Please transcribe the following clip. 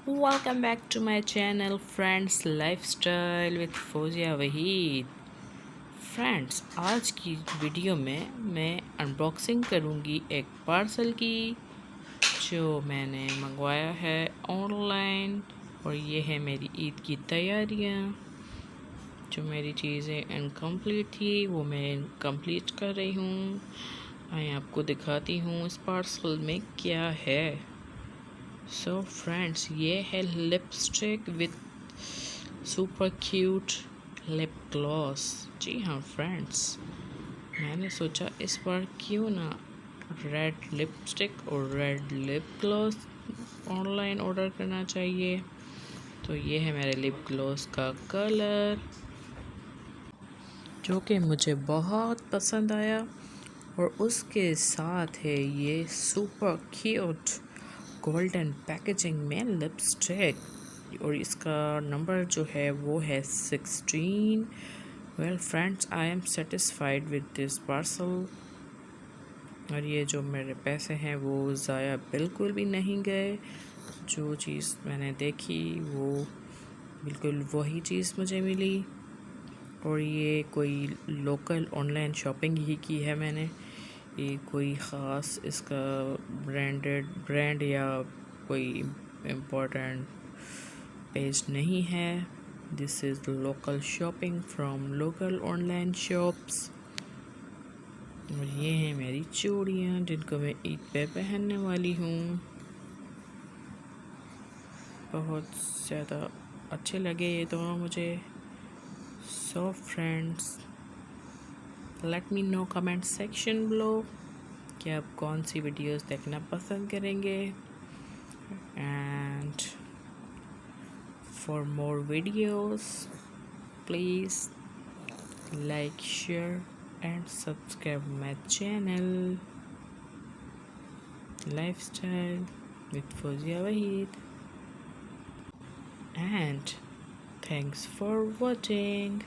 Welcome back to my channel friends lifestyle with Fauzia Waheed. Friends, आज की video में मैं अनबॉक्सिंग करूंगी एक पार्सल की जो मैंने मंगवाया है ऑनलाइन। और ये है मेरी ईद की तैयारियां। जो मेरी चीज़ें इनकम्प्लीट थी वो मैं कंप्लीट कर रही हूँ। मैं आपको दिखाती हूँ इस पार्सल में क्या है। सो फ्रेंड्स, ये है lipstick with super cute lip gloss. जी हाँ फ्रेंड्स, मैंने सोचा इस बार क्यों ना रेड लिपस्टिक और red lip gloss online order करना चाहिए। तो ये है मेरे लिप ग्लॉस का कलर जो कि मुझे बहुत पसंद आया। और उसके साथ है ये सुपर क्यूट गोल्डन पैकेजिंग में लिपस्टिक और इसका नंबर जो है वो है 16। Well friends, I am satisfied with this parcel. और ये जो मेरे पैसे हैं वो ज़ाया बिल्कुल भी नहीं गए। जो चीज़ मैंने देखी वो बिल्कुल वही चीज़ मुझे मिली। और ये कोई लोकल ऑनलाइन शॉपिंग ही की है मैंने। ये कोई ख़ास इसका ब्रांड या कोई इम्पोर्टेंट पेज नहीं है। This is local shopping from local online shops. और ये हैं मेरी चूड़ियाँ जिनको मैं ईद पे पहनने वाली हूँ। बहुत ज़्यादा अच्छे लगे ये दोनों मुझे। So friends, let me know comment section below कि आप कौन सी वीडियोस देखना पसंद करेंगे। And for more videos please like, share and subscribe my channel lifestyle with Fozia Wahid. And thanks for watching.